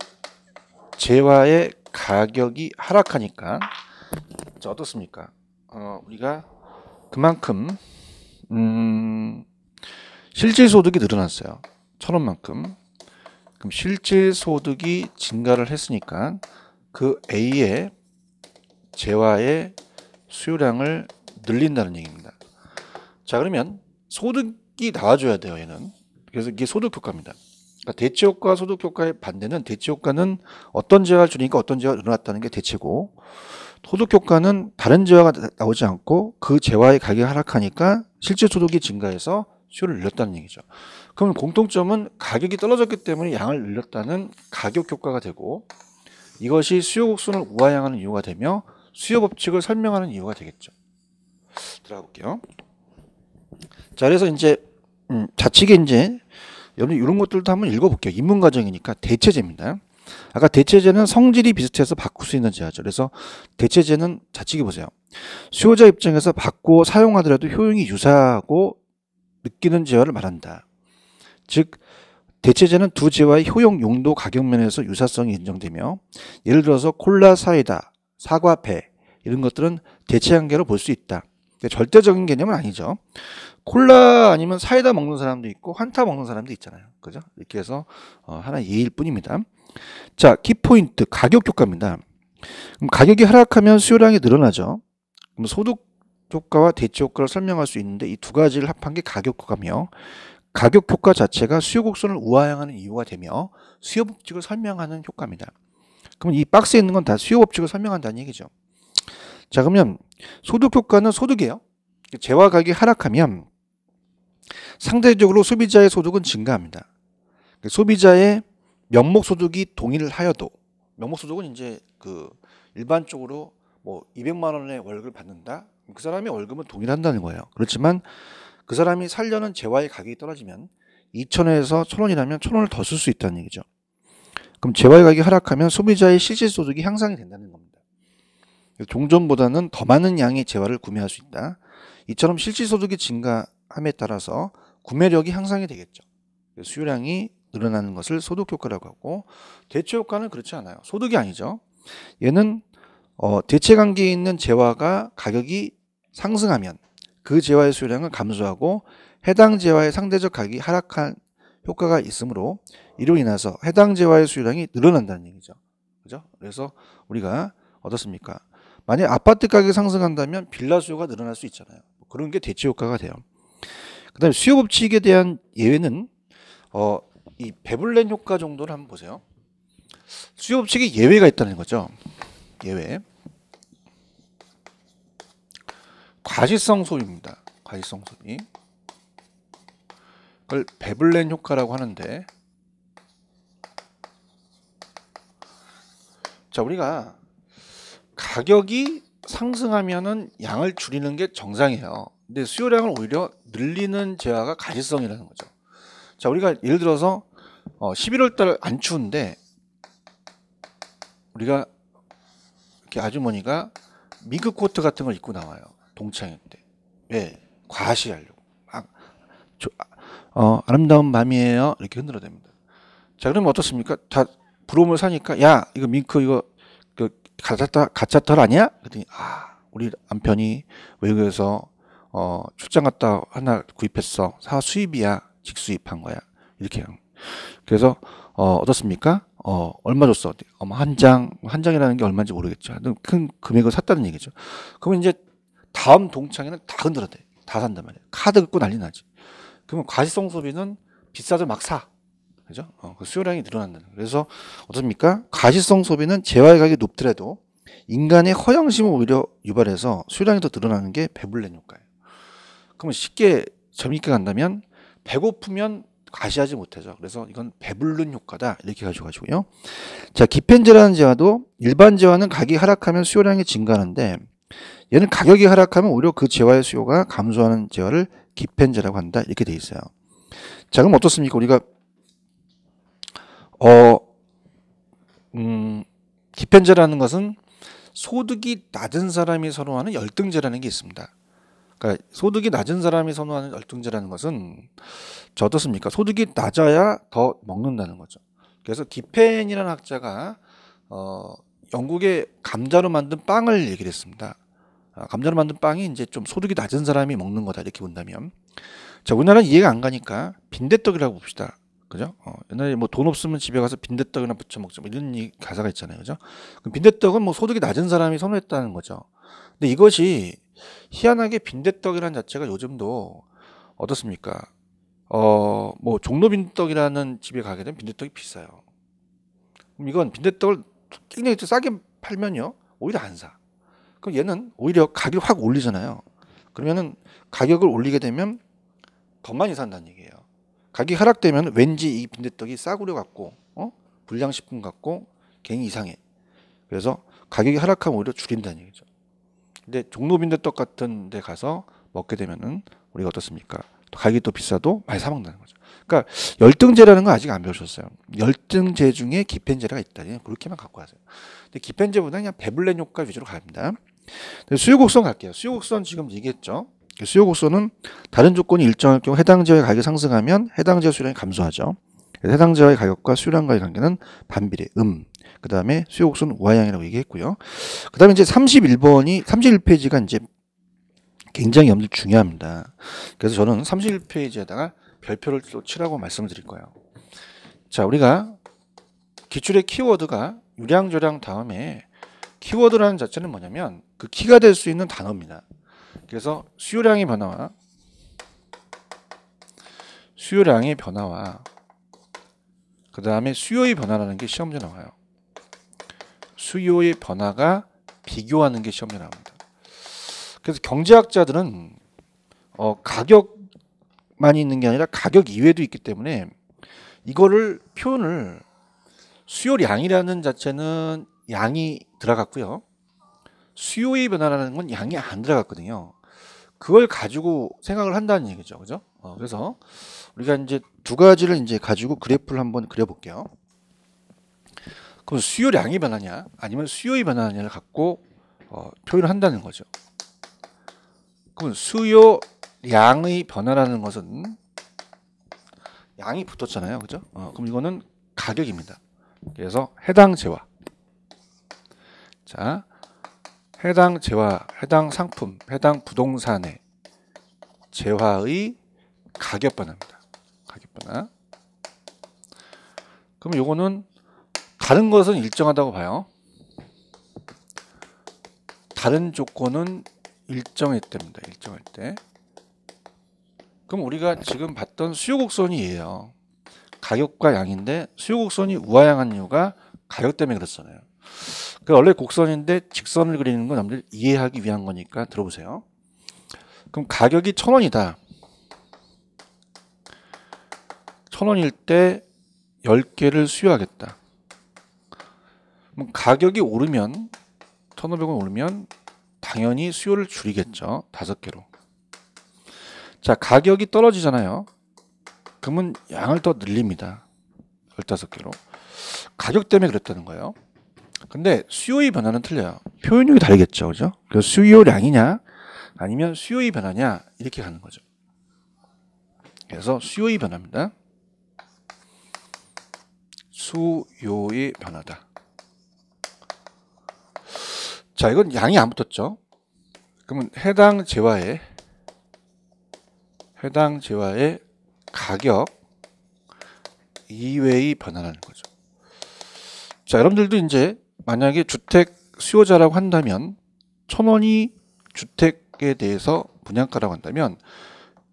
재화의 가격이 하락하니까, 자, 어떻습니까? 우리가 그만큼 실질 소득이 늘어났어요. 1,000원만큼. 그럼 실질 소득이 증가를 했으니까 그 A의 재화의 수요량을 늘린다는 얘기입니다. 자, 그러면 소득이 나와줘야 돼요, 얘는. 그래서 이게 소득 효과입니다. 그러니까 대체 효과, 소득 효과의 반대는, 대체 효과는 어떤 재화를 줄이니까 어떤 재화가 늘어났다는 게 대체고, 소득 효과는 다른 재화가 나오지 않고 그 재화의 가격이 하락하니까 실제 소득이 증가해서 수요를 늘렸다는 얘기죠. 그러면 공통점은 가격이 떨어졌기 때문에 양을 늘렸다는 가격 효과가 되고, 이것이 수요 곡선을 우하향하는 이유가 되며 수요 법칙을 설명하는 이유가 되겠죠. 들어가 볼게요. 자, 그래서 이제 좌측에 이제 여러분 이런 것들도 한번 읽어볼게요. 입문 과정이니까. 대체제입니다. 아까 대체제는 성질이 비슷해서 바꿀 수 있는 재화죠. 그래서 대체제는 좌측에 보세요. 수요자 입장에서 바꾸어 사용하더라도 효용이 유사하고 느끼는 재화를 말한다. 즉 대체제는 두 재화의 효용, 용도, 가격 면에서 유사성이 인정되며, 예를 들어서 콜라, 사이다, 사과, 배 이런 것들은 대체 관계로 볼 수 있다. 절대적인 개념은 아니죠. 콜라 아니면 사이다 먹는 사람도 있고 환타 먹는 사람도 있잖아요. 그죠? 이렇게 해서 하나의 예일 뿐입니다. 자, 키포인트 가격 효과입니다. 그럼 가격이 하락하면 수요량이 늘어나죠. 그럼 소득 효과와 대체 효과를 설명할 수 있는데 이 두 가지를 합한 게 가격 효과며, 가격 효과 자체가 수요 곡선을 우하향하는 이유가 되며 수요 법칙을 설명하는 효과입니다. 그럼 이 박스에 있는 건 다 수요 법칙을 설명한다는 얘기죠. 자, 그러면 소득 효과는 소득이에요. 재화 가격이 하락하면 상대적으로 소비자의 소득은 증가합니다. 소비자의 명목 소득이 동일을 하여도, 명목 소득은 이제 그 일반적으로 뭐 200만 원의 월급을 받는다. 그 사람의 월급은 동일한다는 거예요. 그렇지만 그 사람이 살려는 재화의 가격이 떨어지면 2,000원에서 1,000원이라면 1,000원을 더 쓸 수 있다는 얘기죠. 그럼 재화의 가격이 하락하면 소비자의 실질 소득이 향상이 된다는 겁니다. 종전보다는 더 많은 양의 재화를 구매할 수 있다. 이처럼 실질 소득이 증가함에 따라서 구매력이 향상이 되겠죠. 수요량이 늘어나는 것을 소득 효과라고 하고, 대체 효과는 그렇지 않아요. 소득이 아니죠. 얘는 대체 관계에 있는 재화가 가격이 상승하면 그 재화의 수요량은 감소하고 해당 재화의 상대적 가격이 하락한 효과가 있으므로 이로 인해서 해당 재화의 수요량이 늘어난다는 얘기죠. 그죠? 그래서 우리가 어떻습니까? 만약 아파트 가격이 상승한다면 빌라 수요가 늘어날 수 있잖아요. 그런 게 대체 효과가 돼요. 그 다음에 수요 법칙에 대한 예외는 이 베블렌 효과 정도를 한번 보세요. 수요 법칙에 예외가 있다는 거죠. 예외. 과시성 소비입니다. 과시성 소비. 그걸 베블렌 효과라고 하는데, 자, 우리가 가격이 상승하면은 양을 줄이는 게 정상이에요. 근데 수요량을 오히려 늘리는 재화가 과시성이라는 거죠. 자, 우리가 예를 들어서 11월 달 안 추운데 우리가 이렇게 아주머니가 밍크 코트 같은 걸 입고 나와요. 동창회 때. 왜? 과시하려고. 아름다운 밤이에요. 이렇게 흔들어댑니다. 자, 그러면 어떻습니까? 다 브롬을 사니까, 야, 이거 밍크 이거 그 가짜 털 아니야? 그랬더니 우리 남편이 외국에서 출장 갔다 하나 구입했어. 수입이야. 직수입한 거야. 이렇게 해요. 그래서 어떻습니까? 얼마 줬어? 한 장이라는 게 얼마인지 모르겠죠. 큰 금액을 샀다는 얘기죠. 그러면 이제 다음 동창회는 다 흔들어대. 다 산단 말이에요. 카드 긁고 난리 나지. 그러면 과시성 소비는 비싸도 막 사. 그죠? 그 수요량이 늘어난다는 거예요. 그래서 어떻습니까? 과시성 소비는 재화의 가격이 높더라도 인간의 허영심을 오히려 유발해서 수요량이 더 늘어나는 게 배불른 효과예요. 그러면 쉽게 재미있게 간다면 배고프면 과시하지 못하죠. 그래서 이건 배불른 효과다. 이렇게 가지고요. 자, 기펜제라는 재화도 일반 재화는 가격이 하락하면 수요량이 증가하는데 얘는 가격이 하락하면 오히려 그 재화의 수요가 감소하는 재화를 기펜제라고 한다. 이렇게 돼 있어요. 자, 그럼 어떻습니까? 우리가 기펜제라는 것은 소득이 낮은 사람이 선호하는 열등제라는 게 있습니다. 그러니까 소득이 낮은 사람이 선호하는 열등제라는 것은 어떻습니까? 소득이 낮아야 더 먹는다는 거죠. 그래서 기펜이라는 학자가 영국의 감자로 만든 빵을 얘기를 했습니다. 감자로 만든 빵이 이제 좀 소득이 낮은 사람이 먹는 거다 이렇게 본다면, 자, 우리나라는 이해가 안 가니까 빈대떡이라고 봅시다. 그죠? 옛날에 뭐 돈 없으면 집에 가서 빈대떡이나 부쳐 먹자 뭐 이런 가사가 있잖아요. 그죠? 그럼 빈대떡은 뭐 소득이 낮은 사람이 선호했다는 거죠. 근데 이것이 희한하게 빈대떡이라는 자체가 요즘도 어떻습니까? 뭐 종로빈떡이라는 집에 가게 되면 빈대떡이 비싸요. 그럼 이건 빈대떡을 굉장히 싸게 팔면요 오히려 안 사. 그럼 얘는 오히려 가격 확 올리잖아요. 그러면은 가격을 올리게 되면 더 많이 산다는 얘기예요. 가격이 하락되면 왠지 이 빈대떡이 싸구려 같고 불량식품 같고 괜히 이상해. 그래서 가격이 하락하면 오히려 줄인다는 얘기죠. 근데 종로 빈대떡 같은 데 가서 먹게 되면은 우리가 어떻습니까? 가격이 또 비싸도 많이 사 먹는다는 거죠. 그러니까 열등제라는 건 아직 안 배우셨어요. 열등제 중에 기펜제가 있다. 그렇게만 갖고 가세요. 근데 기펜제보다 그냥 배불렌 효과 위주로 갑니다. 수요곡선 갈게요. 수요곡선 지금 얘기했죠. 수요곡선은 다른 조건이 일정할 경우 해당 지역의 가격이 상승하면 해당 지역 수요량이 감소하죠. 해당 지역의 가격과 수요량과의 관계는 반비례, 그 다음에 수요곡선 우하향이라고 얘기했고요. 그 다음에 이제 31페이지가 이제 굉장히 여러분들 중요합니다. 그래서 저는 31페이지에다가 별표를 또 치라고 말씀을 드릴 거예요. 자, 우리가 기출의 키워드가 유량조량 다음에 키워드라는 자체는 뭐냐면 그 키가 될 수 있는 단어입니다. 그래서 수요량의 변화와 그 다음에 수요의 변화라는 게 시험지에 나와요. 수요의 변화가 비교하는 게 시험지에 나옵니다. 그래서 경제학자들은 가격만 있는 게 아니라 가격 이외에도 있기 때문에 이거를 표현을 수요량이라는 자체는 양이 들어갔고요. 수요의 변화라는 건 양이 안 들어갔거든요. 그걸 가지고 생각을 한다는 얘기죠. 그죠? 그래서 우리가 이제 두 가지를 이제 가지고 그래프를 한번 그려볼게요. 그럼 수요량이 변하냐 아니면 수요의 변화냐를 갖고 표현을 한다는 거죠. 그럼 수요량의 변화라는 것은 양이 붙었잖아요. 그죠? 그럼 이거는 가격입니다. 그래서 해당 재화. 자, 해당 재화, 해당 상품, 해당 부동산의 재화의 가격 변화입니다. 가격 변화. 그럼 요거는 다른 것은 일정하다고 봐요. 다른 조건은 일정할 때입니다. 일정할 때. 그럼 우리가 지금 봤던 수요곡선이 얘예요. 가격과 양인데 수요곡선이 우하향한 이유가 가격 때문에 그렇잖아요. 원래 곡선인데 직선을 그리는 건 여러분들 이해하기 위한 거니까 들어보세요. 그럼 가격이 1,000원이다. 1,000원일 때 10개를 수요하겠다. 그럼 가격이 오르면 1,500원 오르면 당연히 수요를 줄이겠죠. 5개로. 자, 가격이 떨어지잖아요. 그러면 양을 더 늘립니다. 15개로. 가격 때문에 그랬다는 거예요. 근데 수요의 변화는 틀려요. 표현력이 다르겠죠. 그죠? 그래서 수요량이냐 아니면 수요의 변화냐 이렇게 가는 거죠. 그래서 수요의 변화입니다. 수요의 변화다. 자, 이건 양이 안 붙었죠. 그러면 해당 재화의 가격 이외의 변화라는 거죠. 자, 여러분들도 이제 만약에 주택 수요자라고 한다면 1,000원이 주택에 대해서 분양가라고 한다면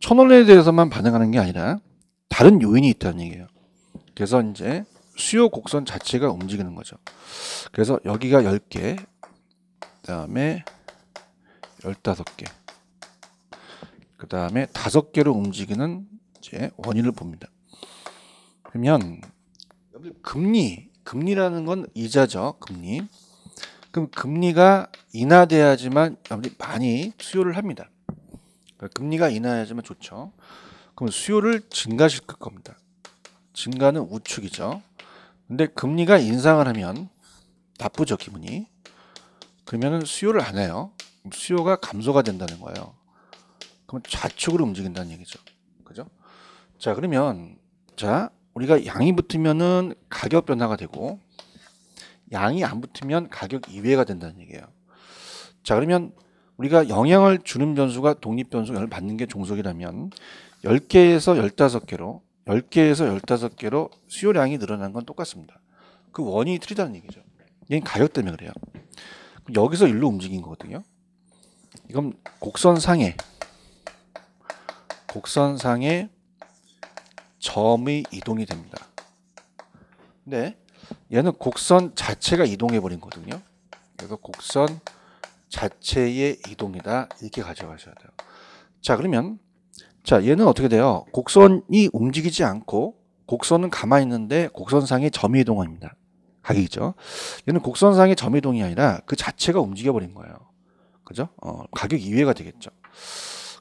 1,000원에 대해서만 반응하는 게 아니라 다른 요인이 있다는 얘기예요. 그래서 이제 수요 곡선 자체가 움직이는 거죠. 그래서 여기가 10개, 그 다음에 15개, 그 다음에 5개로 움직이는 이제 원인을 봅니다. 그러면 금리라는 건 이자죠. 금리. 그럼 금리가 인하돼야지만 많이 수요를 합니다. 금리가 인하해야지만 좋죠. 그럼 수요를 증가시킬 겁니다. 증가는 우측이죠. 근데 금리가 인상을 하면 나쁘죠, 기분이. 그러면은 수요를 안 해요. 수요가 감소가 된다는 거예요. 그럼 좌측으로 움직인다는 얘기죠. 그죠? 자, 그러면 우리가 양이 붙으면은 가격 변화가 되고 양이 안 붙으면 가격 이외가 된다는 얘기예요. 자, 그러면 우리가 영향을 주는 변수가 독립 변수가 영향을 받는 게 종속이라면 10개에서 15개로 수요량이 늘어난 건 똑같습니다. 그 원인이 틀리다는 얘기죠. 얘는 가격 때문에 그래요. 여기서 일로 움직인 거거든요. 이건 곡선상의 점의 이동이 됩니다. 근데 얘는 곡선 자체가 이동해 버린 거거든요. 그래서 곡선 자체의 이동이다 이렇게 가져가셔야 돼요. 자, 그러면 얘는 어떻게 돼요? 곡선이 움직이지 않고 곡선은 가만히 있는데 곡선상의 점이 이동합니다. 가격이죠. 얘는 곡선상의 점이 이동이 아니라 그 자체가 움직여 버린 거예요. 그죠? 가격 이외가 되겠죠.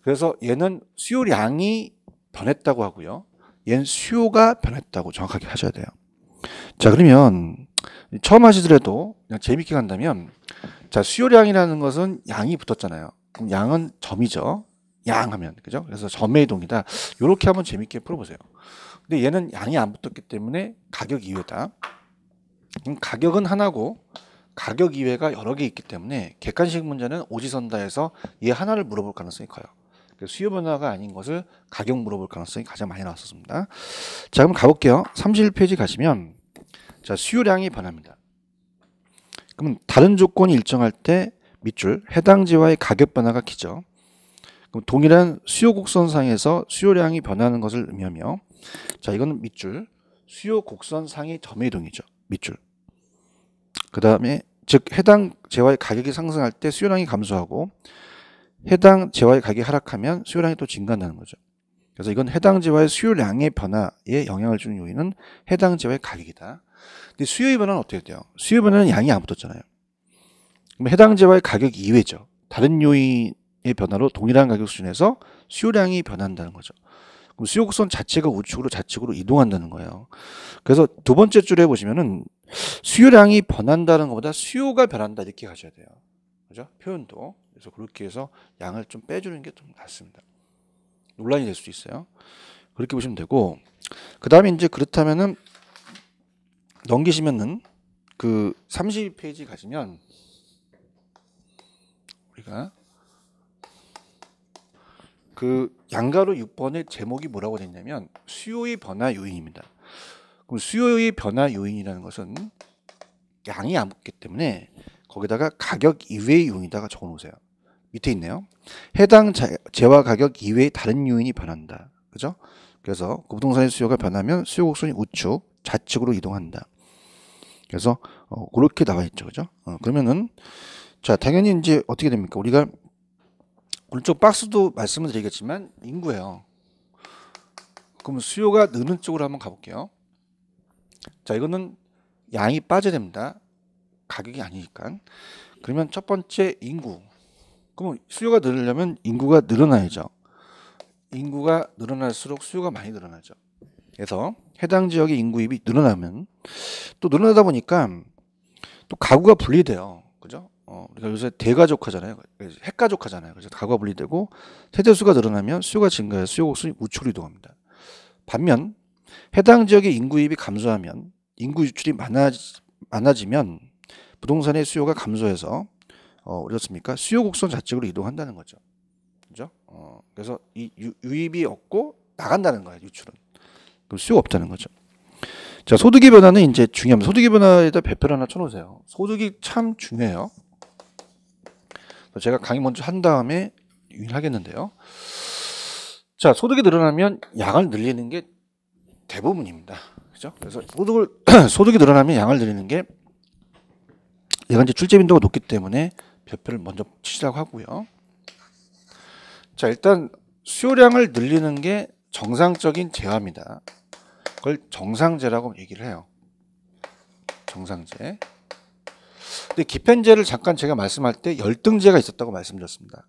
그래서 얘는 수요량이 변했다고 하고요. 얘는 수요가 변했다고 정확하게 하셔야 돼요. 자, 그러면 처음 하시더라도 그냥 재밌게 간다면 수요량이라는 것은 양이 붙었잖아요. 그럼 양은 점이죠. 양 하면 그죠? 그래서 점의 이동이다. 이렇게 한번 재밌게 풀어보세요. 근데 얘는 양이 안 붙었기 때문에 가격 이외다. 그럼 가격은 하나고 가격 이외가 여러 개 있기 때문에 객관식 문제는 오지선다에서 얘 하나를 물어볼 가능성이 커요. 수요 변화가 아닌 것을 가격 물어볼 가능성이 가장 많이 나왔었습니다. 자, 그럼 가볼게요. 31페이지 가시면 수요량이 변합니다. 그러면 다른 조건이 일정할 때 밑줄 해당지와의 가격 변화가 키죠. 그럼 동일한 수요 곡선상에서 수요량이 변하는 것을 의미하며 이거는 밑줄 수요 곡선상의 점의 이동이죠. 밑줄. 그 다음에 즉 해당 재화의 가격이 상승할 때 수요량이 감소하고 해당 재화의 가격이 하락하면 수요량이 또 증가한다는 거죠. 그래서 이건 해당 재화의 수요량의 변화에 영향을 주는 요인은 해당 재화의 가격이다. 근데 수요의 변화는 어떻게 돼요? 수요 변화는 양이 안 붙었잖아요. 그럼 해당 재화의 가격 이외죠. 다른 요인의 변화로 동일한 가격 수준에서 수요량이 변한다는 거죠. 그럼 수요 곡선 자체가 우측으로 좌측으로 이동한다는 거예요. 그래서 두 번째 줄에 보시면은 수요량이 변한다는 것보다 수요가 변한다 이렇게 가셔야 돼요. 그죠? 표현도. 그래서 그렇게 해서 양을 좀 빼주는 게 좀 낫습니다. 논란이 될 수도 있어요. 그렇게 보시면 되고, 그 다음에 이제 그렇다면은 넘기시면은 그 32페이지 가시면 우리가 그 양가로 6번의 제목이 뭐라고 됐냐면 수요의 변화 요인입니다. 그럼 수요의 변화 요인이라는 것은 양이 안 붙기 때문에 거기다가 가격 이외의 요인에다가 적어 놓으세요. 밑에 있네요. 해당 재화 가격 이외의 다른 요인이 변한다. 그죠? 그래서 그 부동산의 수요가 변하면 수요 곡선이 우측, 좌측으로 이동한다. 그래서 그렇게 나와 있죠. 그죠? 그러면은 당연히 이제 어떻게 됩니까? 우리가 오른쪽 박스도 말씀을 드리겠지만 인구예요. 그럼 수요가 느는 쪽으로 한번 가볼게요. 이거는 양이 빠져야 됩니다. 가격이 아니니까. 그러면 첫 번째 인구. 그럼 수요가 늘으려면 인구가 늘어나야죠. 인구가 늘어날수록 수요가 많이 늘어나죠. 그래서 해당 지역의 인구입이 늘어나면 또 늘어나다 보니까 또 가구가 분리돼요. 그죠? 우리가 요새 대가족 하잖아요. 핵가족 하잖아요. 그래서 가구가 분리되고 세대수가 늘어나면 수요가 증가해서 수요 곡선이 우측으로 이동합니다. 반면 해당 지역의 인구 유입이 감소하면 인구 유출이 많아지면 부동산의 수요가 감소해서 어떻습니까? 수요 곡선 좌측으로 이동한다는 거죠. 그죠? 그래서 이 유입이 없고 나간다는 거예요. 유출은. 그럼 수요가 없다는 거죠. 자, 소득의 변화는 이제 중요합니다. 소득의 변화에다 배표를 하나 쳐놓으세요. 소득이 참 중요해요. 제가 강의 먼저 한 다음에 유인하겠는데요. 자, 소득이 늘어나면 양을 늘리는 게 대부분입니다. 그죠? 그래서 소득이 늘어나면 양을 늘리는 게 얘가 이제 출제 빈도가 높기 때문에 별표를 먼저 치시라고 하고요. 자, 일단 수요량을 늘리는 게 정상적인 재화입니다. 그걸 정상재라고 얘기를 해요. 정상재. 근데 기펜제를 잠깐 제가 말씀할 때 열등제가 있었다고 말씀드렸습니다.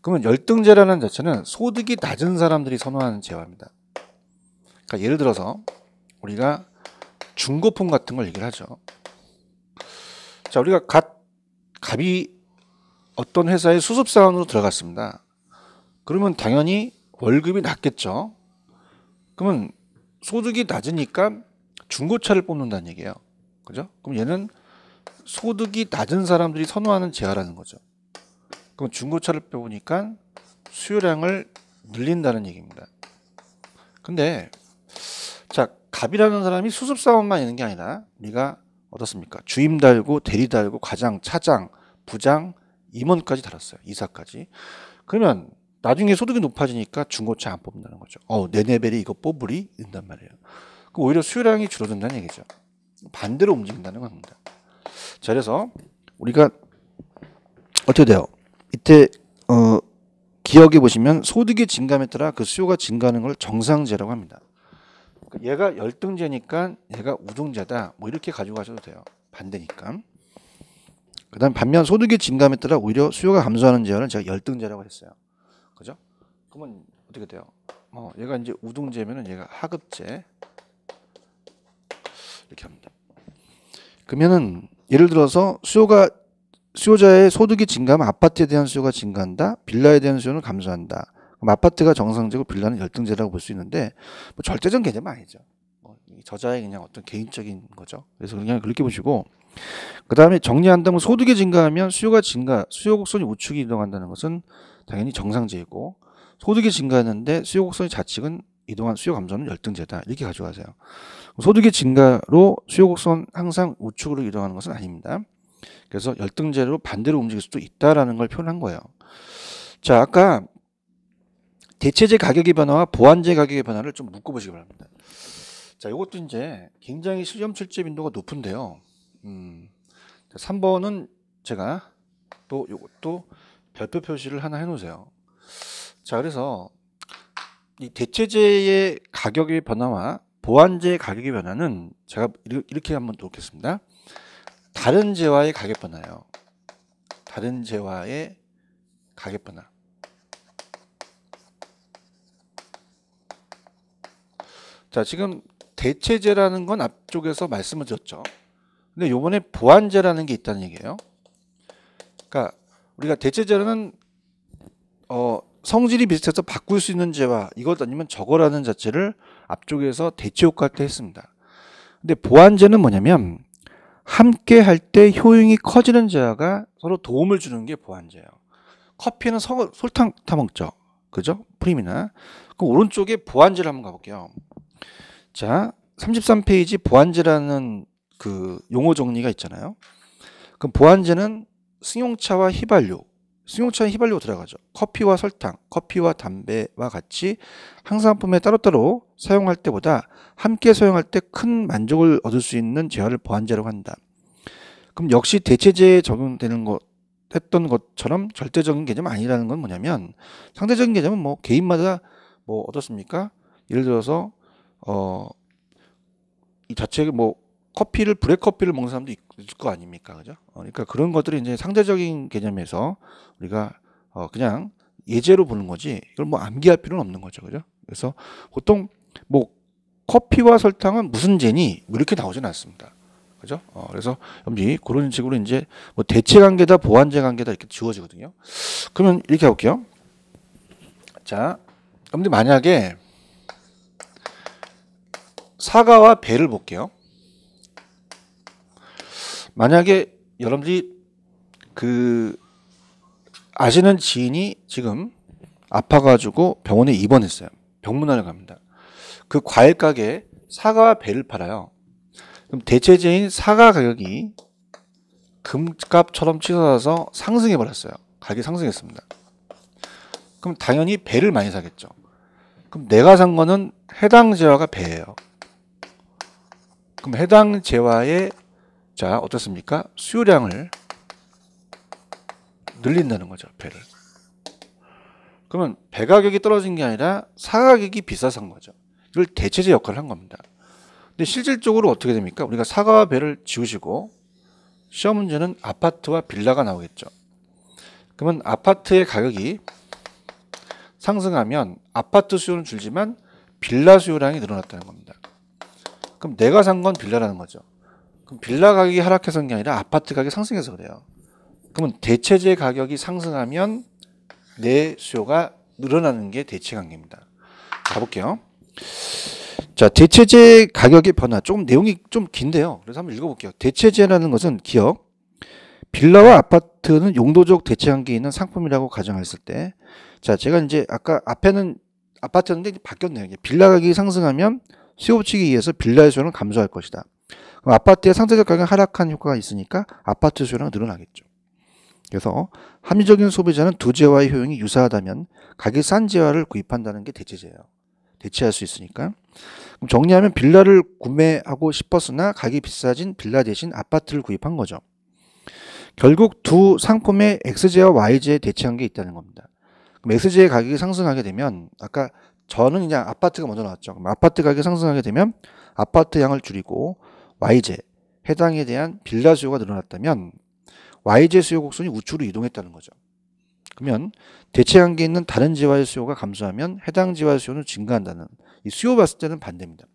그러면 열등제라는 자체는 소득이 낮은 사람들이 선호하는 재화입니다. 그러니까 예를 들어서 우리가 중고품 같은 걸 얘기를 하죠. 자, 우리가 갑이 어떤 회사에 수습사원으로 들어갔습니다. 그러면 당연히 월급이 낮겠죠. 그러면 소득이 낮으니까 중고차를 뽑는다는 얘기예요. 그죠? 그럼 얘는 소득이 낮은 사람들이 선호하는 재화라는 거죠. 그럼 중고차를 뽑으니까 수요량을 늘린다는 얘기입니다. 근데 자, 갑이라는 사람이 수습사원만 있는 게 아니라 우리가 어떻습니까? 주임 달고 대리 달고 과장, 차장, 부장, 임원까지 달았어요. 이사까지. 그러면 나중에 소득이 높아지니까 중고차 안 뽑는다는 거죠. 내 레벨이 이거 뽑으리? 이런단 말이에요. 그럼 오히려 수요량이 줄어든다는 얘기죠. 반대로 움직인다는 겁니다. 자, 그래서 우리가 어떻게 돼요? 이때 기억해 보시면 소득의 증감에 따라 그 수요가 증가하는 걸 정상재라고 합니다. 얘가 열등제니까 얘가 우등제다. 뭐 이렇게 가지고 가셔도 돼요. 반대니까. 그 다음 반면 소득의 증감에 따라 오히려 수요가 감소하는 제어는 제가 열등제라고 했어요. 그죠? 그러면 어떻게 돼요? 얘가 이제 우등제면은 얘가 하급제. 이렇게 합니다. 그러면은 예를 들어서 수요자의 소득이 증가하면 아파트에 대한 수요가 증가한다. 빌라에 대한 수요는 감소한다. 그럼 아파트가 정상제고 빌라는 열등제라고 볼 수 있는데 뭐 절대적 개념은 아니죠. 저자의 그냥 어떤 개인적인 거죠. 그래서 그냥 그렇게 보시고 그 다음에 정리한다면 소득이 증가하면 수요가 증가, 수요 곡선이 우측이 이동한다는 것은 당연히 정상제이고 소득이 증가하는데 수요 곡선이 좌측은 이동한 수요 감소는 열등제다. 이렇게 가져가세요. 소득의 증가로 수요 곡선 항상 우측으로 이동하는 것은 아닙니다. 그래서 열등제로 반대로 움직일 수도 있다라는 걸 표현한 거예요. 자, 아까 대체재 가격의 변화와 보완재 가격의 변화를 좀 묶어보시기 바랍니다. 자, 이것도 이제 굉장히 시험 출제 빈도가 높은데요. 3번은 제가 또 이것도 별표 표시를 하나 해놓으세요. 자, 그래서 이 대체재의 가격의 변화와 보완재의 가격의 변화는 제가 이렇게 한번 놓겠습니다. 다른 재화의 가격 변화예요. 다른 재화의 가격 변화. 자, 지금 대체재라는 건 앞쪽에서 말씀을 드렸죠. 근데 요번에 보완재라는 게 있다는 얘기예요. 그러니까 우리가 대체재는 성질이 비슷해서 바꿀 수 있는 재화 이것 아니면 저거라는 자체를 앞쪽에서 대체 효과할 때 했습니다. 근데 보완재는 뭐냐면 함께 할 때 효용이 커지는 재화가 서로 도움을 주는 게 보완재예요. 커피는 설탕 타먹죠. 그죠? 프림이나. 그럼 오른쪽에 보완재를 한번 가볼게요. 자, 33페이지 보완재라는 그 용어 정리가 있잖아요. 그럼 보완재는 승용차와 휘발유, 승용차와 휘발유 들어가죠. 커피와 설탕, 커피와 담배와 같이 항상품에 따로따로 사용할 때보다 함께 사용할 때 큰 만족을 얻을 수 있는 재화를 보완재라고 한다. 그럼 역시 대체재에 적용되는 했던 것처럼 절대적인 개념은 아니라는 건 뭐냐면 상대적인 개념은 뭐 개인마다 뭐 어떻습니까? 예를 들어서 이 자체가 뭐 블랙커피를 먹는 사람도 있을 거 아닙니까? 그죠? 그러니까 그런 것들이 이제 상대적인 개념에서 우리가 그냥 예제로 보는 거지 이걸 뭐 암기할 필요는 없는 거죠. 그죠? 그래서 보통 뭐 커피와 설탕은 무슨 재니? 뭐 이렇게 나오지는 않습니다. 그죠? 그래서 여러분들이 그런 식으로 이제 뭐 대체 관계다, 보완제 관계다 이렇게 지워지거든요. 그러면 이렇게 해볼게요. 자, 여러분들 만약에 사과와 배를 볼게요. 만약에 여러분들이 아시는 지인이 지금 아파가지고 병원에 입원했어요. 병문안을 갑니다. 그 과일 가게에 사과와 배를 팔아요. 그럼 대체제인 사과 가격이 금값처럼 치솟아서 상승해 버렸어요. 가격이 상승했습니다. 그럼 당연히 배를 많이 사겠죠. 그럼 내가 산 거는 해당 재화가 배예요. 그럼 해당 재화의 자 어떻습니까? 수요량을 늘린다는 거죠. 배를. 그러면 배 가격이 떨어진 게 아니라 사 가격이 비싸서 산 거죠. 이걸 대체제 역할을 한 겁니다. 근데 실질적으로 어떻게 됩니까? 우리가 사과와 배를 지우시고 시험 문제는 아파트와 빌라가 나오겠죠. 그러면 아파트의 가격이 상승하면 아파트 수요는 줄지만 빌라 수요량이 늘어났다는 겁니다. 그럼 내가 산 건 빌라라는 거죠. 그럼 빌라 가격이 하락해서인 게 아니라 아파트 가격이 상승해서 그래요. 그러면 대체재 가격이 상승하면 내 수요가 늘어나는 게 대체 관계입니다. 가볼게요. 자, 대체재 가격의 변화. 조금 내용이 좀 긴데요. 그래서 한번 읽어볼게요. 대체재라는 것은 기억. 빌라와 아파트는 용도적 대체 관계에 있는 상품이라고 가정했을 때. 자, 제가 이제 아까 앞에는 아파트였는데 바뀌었네요. 이제 빌라 가격이 상승하면 수요 부칙에 의해서 빌라의 수요는 감소할 것이다. 그럼 아파트의 상대적 가격이 하락한 효과가 있으니까 아파트 수요는 늘어나겠죠. 그래서 합리적인 소비자는 두 재화의 효용이 유사하다면 가격이 싼 재화를 구입한다는 게 대체재예요. 대체할 수 있으니까. 그럼 정리하면 빌라를 구매하고 싶었으나 가격이 비싸진 빌라 대신 아파트를 구입한 거죠. 결국 두 상품의 X재와 Y재의 대체한 게 있다는 겁니다. 그럼 X재의 가격이 상승하게 되면 아까 저는 그냥 아파트가 먼저 나왔죠. 그럼 아파트 가격이 상승하게 되면 아파트 양을 줄이고 Y재, 해당에 대한 빌라 수요가 늘어났다면 Y재 수요 곡선이 우측으로 이동했다는 거죠. 그러면 대체 관계에 있는 다른 재화의 수요가 감소하면 해당 재화의 수요는 증가한다는 이 수요 봤을 때는 반대입니다.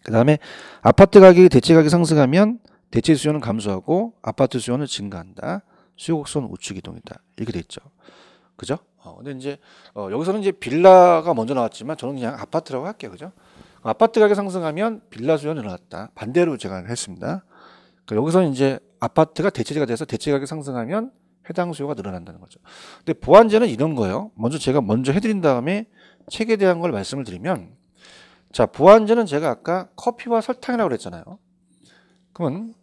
그 다음에 아파트 가격이 대체 가격이 상승하면 대체 수요는 감소하고 아파트 수요는 증가한다. 수요 곡선 우측 이동이다. 이렇게 돼 있죠. 그죠? 근데 이제 여기서는 이제 빌라가 먼저 나왔지만 저는 그냥 아파트라고 할게요. 그죠? 아파트 가격 상승하면 빌라 수요는 늘어났다. 반대로 제가 했습니다. 그러니까 여기서는 이제 아파트가 대체재가 돼서 대체 가격이 상승하면 해당 수요가 늘어난다는 거죠. 근데 보완제는 이런 거예요. 제가 먼저 해드린 다음에 책에 대한 걸 말씀을 드리면, 자, 보완제는 제가 아까 커피와 설탕이라고 그랬잖아요. 그러면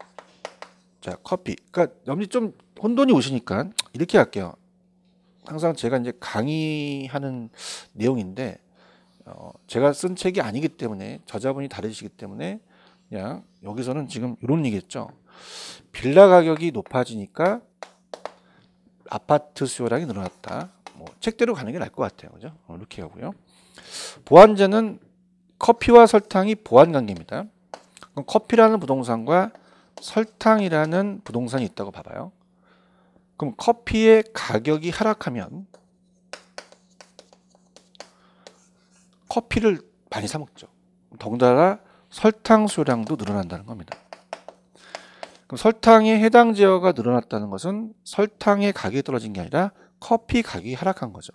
자, 커피. 그러니까 여러분이 좀 혼돈이 오시니까 이렇게 할게요. 항상 제가 이제 강의하는 내용인데 제가 쓴 책이 아니기 때문에 저자분이 다르시기 때문에 그냥 여기서는 지금 이런 얘기했죠. 빌라 가격이 높아지니까 아파트 수요량이 늘어났다. 책대로 가는 게 나을 것 같아요. 그죠? 이렇게 하고요. 보완제는 커피와 설탕이 보완 관계입니다. 그럼 커피라는 부동산과 설탕이라는 부동산이 있다고 봐봐요. 그럼 커피의 가격이 하락하면 커피를 많이 사 먹죠. 더군다나 설탕 수요량도 늘어난다는 겁니다. 그럼 설탕의 해당 제어가 늘어났다는 것은 설탕의 가격이 떨어진 게 아니라 커피 가격이 하락한 거죠.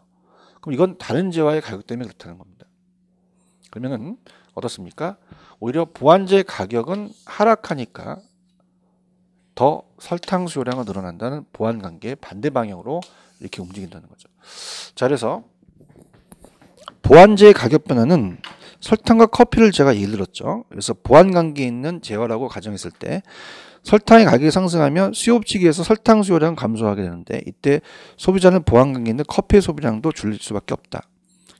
그럼 이건 다른 제어의 가격 때문에 그렇다는 겁니다. 그러면은 어떻습니까? 오히려 보완제 가격은 하락하니까 더 설탕 수요량은 늘어난다는 보완 관계의 반대 방향으로 이렇게 움직인다는 거죠. 자, 그래서 보완제의 가격 변화는 설탕과 커피를 제가 예를 들었죠. 그래서 보완 관계에 있는 재화라고 가정했을 때 설탕의 가격이 상승하면 수요 부칙에서 설탕 수요량은 감소하게 되는데 이때 소비자는 보완 관계에 있는 커피의 소비량도 줄일 수밖에 없다.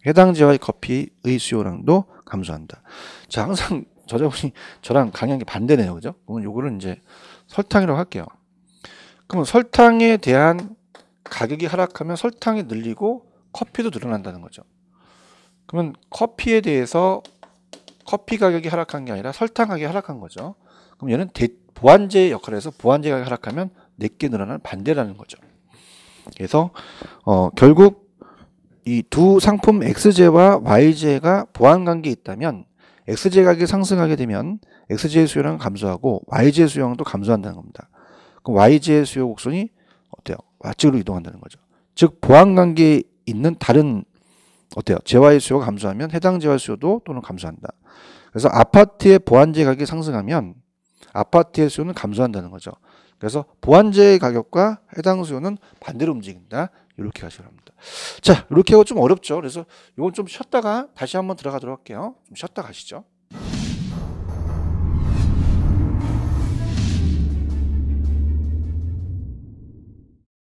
해당 재화의 커피의 수요량도 감소한다. 자, 항상 저자분이 저랑 강의한 게 반대네요. 그죠? 그러면 요거를 이제 설탕이라고 할게요. 그러면 설탕에 대한 가격이 하락하면 설탕이 늘리고 커피도 늘어난다는 거죠. 그러면 커피에 대해서 커피 가격이 하락한 게 아니라 설탕 가격이 하락한 거죠. 그럼 얘는 보완제 역할을 해서 보완제 가격이 하락하면 내게 늘어나는 반대라는 거죠. 그래서 결국 이 두 상품 X제와 Y제가 보완 관계에 있다면 XJ 가격이 상승하게 되면 XJ 수요량은 감소하고 YJ 수요량도 감소한다는 겁니다. 그럼 YJ 수요 곡선이 어때요? 좌측으로 이동한다는 거죠. 즉 보완관계에 있는 다른 어때요? 재화의 수요가 감소하면 해당 재화 수요도 또는 감소한다. 그래서 아파트의 보완재 가격이 상승하면 아파트의 수요는 감소한다는 거죠. 그래서 보완재 가격과 해당 수요는 반대로 움직인다. 이렇게 가시면 합니다. 자, 이렇게 하고 좀 어렵죠. 그래서 이건 좀 쉬었다가 다시 한번 들어가도록 할게요. 좀 쉬었다 가시죠.